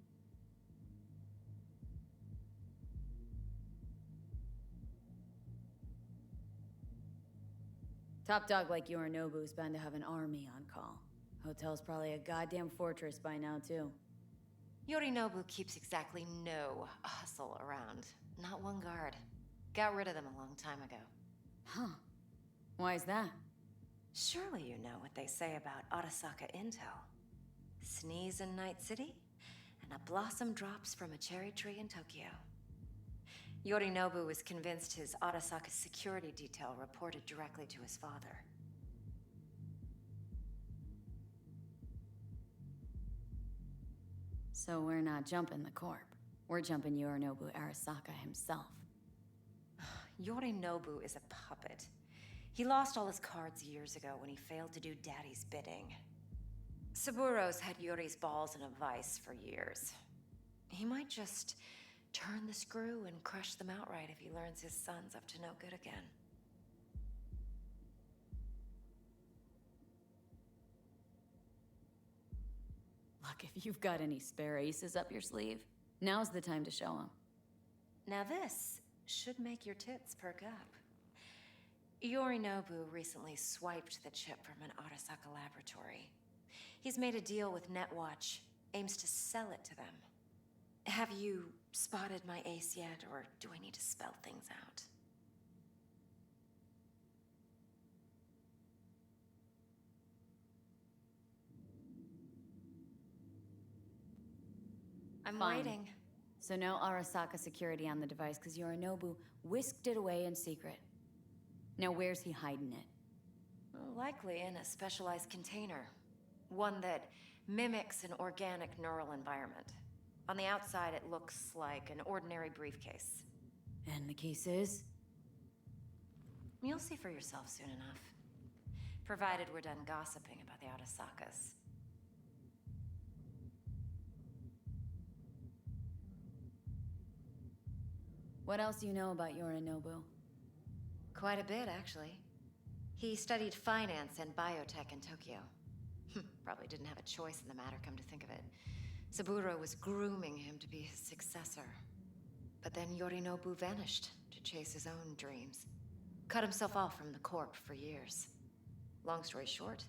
Top dog like Yorinobu's bound to have an army on call. Hotel's probably a goddamn fortress by now, too. Yorinobu keeps exactly no hustle around. Not one guard. Got rid of them a long time ago. Huh. Why is that? Surely you know what they say about Arasaka intel. Sneeze in Night City, and a blossom drops from a cherry tree in Tokyo. Yorinobu was convinced his Arasaka security detail reported directly to his father. So we're not jumping the Corp. We're jumping Yorinobu Arasaka himself. Yorinobu is a puppet. He lost all his cards years ago when he failed to do Daddy's bidding. Saburo's had Yuri's balls in a vice for years. He might just turn the screw and crush them outright if he learns his son's up to no good again. Look, if you've got any spare aces up your sleeve, now's the time to show them. Now this should make your tits perk up. Yorinobu recently swiped the chip from an Arasaka laboratory. He's made a deal with Netwatch, aims to sell it to them. Have you spotted my ace yet, or do I need to spell things out? I'm Fine. waiting. So no Arasaka security on the device, because Yorinobu whisked it away in secret. Now where's he hiding it? Likely in a specialized container. One that mimics an organic neural environment. On the outside, it looks like an ordinary briefcase. And the case is? You'll see for yourself soon enough. Provided we're done gossiping about the Arasakas. What else do you know about Yorinobu? Quite a bit, actually. He studied finance and biotech in Tokyo. Probably didn't have a choice in the matter, come to think of it. Saburo was grooming him to be his successor. But then Yorinobu vanished to chase his own dreams. Cut himself off from the Corp for years. Long story short,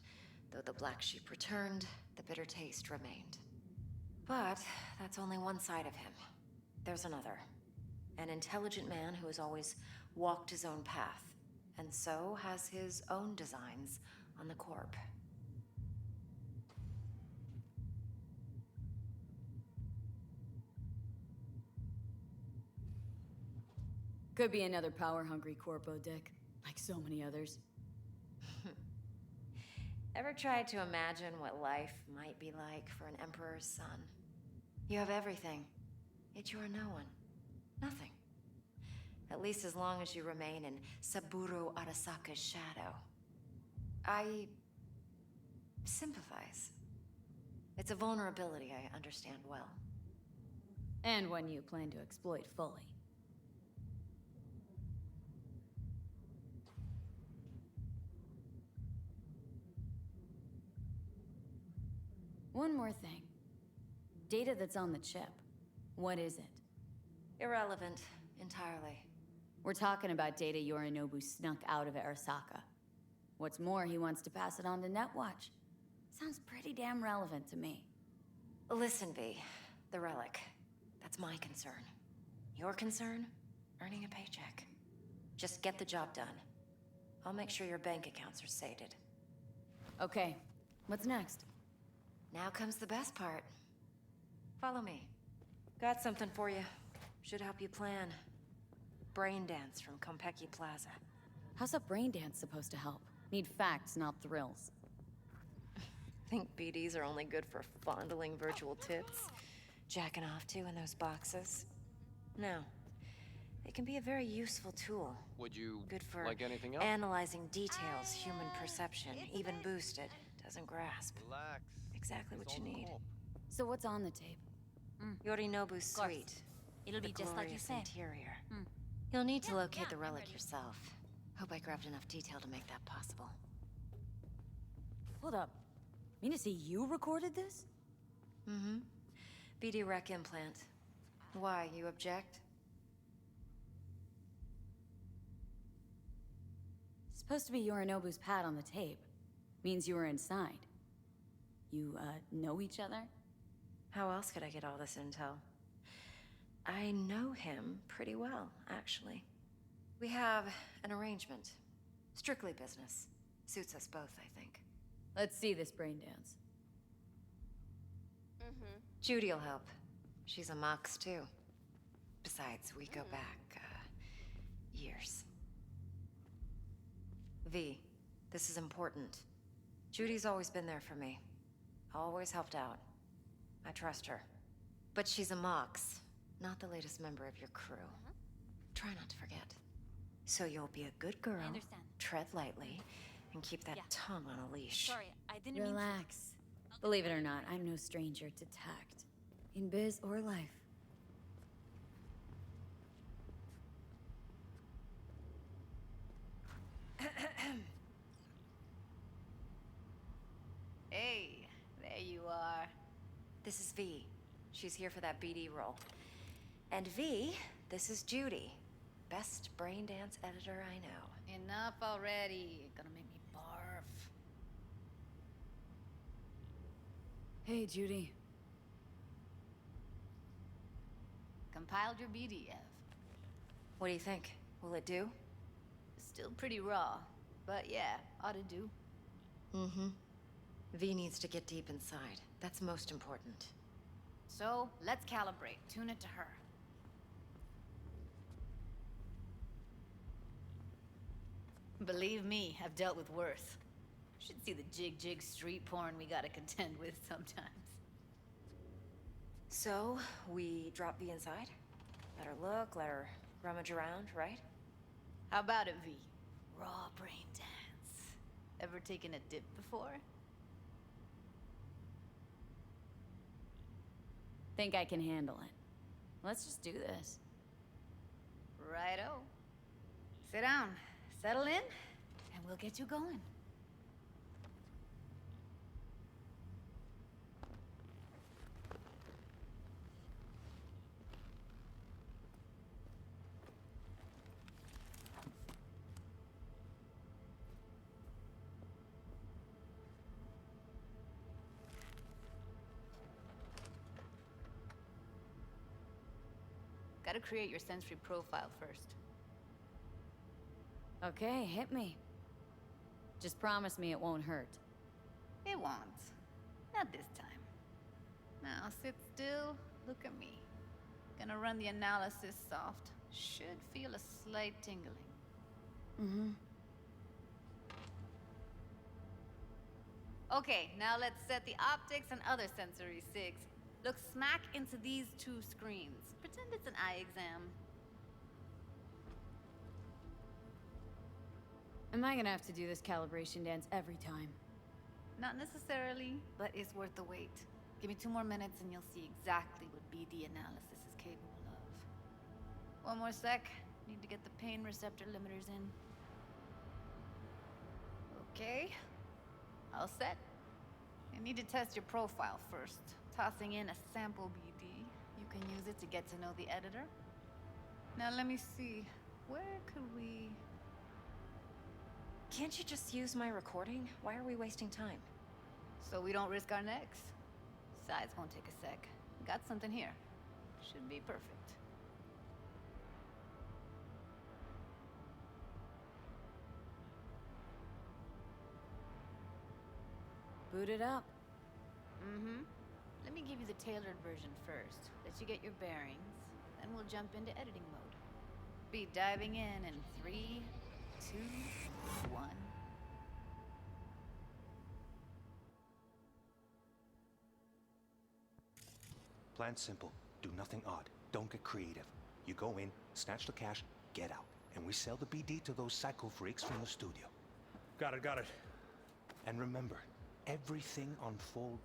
though the black sheep returned, the bitter taste remained. But that's only one side of him. There's another. An intelligent man who has always walked his own path, and so has his own designs on the Corp. Could be another power-hungry Corpo, Dick. Like so many others. Ever tried to imagine what life might be like for an emperor's son? You have everything, yet you are no one. Nothing. At least as long as you remain in Saburo Arasaka's shadow. I sympathize. It's a vulnerability I understand well. And one you plan to exploit fully. One more thing. Data that's on the chip. What is it? Irrelevant, entirely. We're talking about data Yorinobu snuck out of Arasaka. What's more, he wants to pass it on to Netwatch. Sounds pretty damn relevant to me. Listen, V. The Relic. That's my concern. Your concern? Earning a paycheck. Just get the job done. I'll make sure your bank accounts are sated. Okay. What's next? Now comes the best part. Follow me. Got something for you. Should help you plan. Brain dance from Konpeki Plaza. How's a brain dance supposed to help? Need facts, not thrills. Think BDs are only good for fondling virtual tits? Jacking off to in those boxes? No. They can be a very useful tool. Would you good for like anything else? Analyzing details human perception, even boosted, doesn't grasp. Relax. Exactly what you need. So what's on the tape? Yorinobu's suite. It'll be the just like you glorious said. Interior. You'll need to locate the relic yourself. Hope I grabbed enough detail to make that possible. Hold up. Mean to say you recorded this? Mm-hmm. BD rec implant. Why, you object? Supposed to be Yorinobu's pad on the tape. Means you were inside. You, know each other? How else could I get all this intel? I know him pretty well, actually. We have an arrangement. Strictly business. Suits us both, I think. Let's see this brain dance. Judy'll help. She's a Mox, too. Besides, we go back, years. V, this is important. Judy's always been there for me. Always helped out. I trust her. But she's a Mox, not the latest member of your crew. Try not to forget. So you'll be a good girl, tread lightly, and keep that tongue on a leash. Sorry, I didn't Relax. Believe it or not, I'm no stranger to tact. In biz or life. Hey, there you are. This is V. She's here for that BD role. And V, this is Judy. Best brain dance editor I know. Enough already. You're gonna make me barf. Hey, Judy. Compiled your BDF. What do you think? Will it do? Still pretty raw, but yeah, ought to do. V needs to get deep inside. That's most important. So, let's calibrate. Tune it to her. Believe me, I've dealt with worse. Should see the jig street porn we gotta contend with sometimes. So, we drop V inside? Let her look, let her rummage around, right? How about it, V? Raw brain dance. Ever taken a dip before? Think I can handle it. Let's just do this. Righto. Sit down, settle in, and we'll get you going. Gotta create your sensory profile first. Okay, hit me. Just promise me it won't hurt. It won't. Not this time. Now sit still, look at me. Gonna run the analysis soft. Should feel a slight tingling. Okay, now let's set the optics and other sensory sigs. Look smack into these two screens. Pretend it's an eye exam. Am I gonna have to do this calibration dance every time? Not necessarily, but it's worth the wait. Give me 2 more minutes and you'll see exactly what BD analysis is capable of. 1 more sec. Need to get the pain receptor limiters in. Okay. All set. I need to test your profile first. Tossing in a sample BD. You can use it to get to know the editor. Now let me see. Where could we... Can't you just use my recording? Why are we wasting time? So we don't risk our necks. Besides, won't take a sec. Got something here. Should be perfect. Boot it up. Let me give you the tailored version first. Let you get your bearings. Then we'll jump into editing mode. Be diving in 3, 2, 1. Plan simple. Do nothing odd. Don't get creative. You go in, snatch the cash, get out. And we sell the BD to those psycho freaks from the studio. Got it. And remember, everything on full...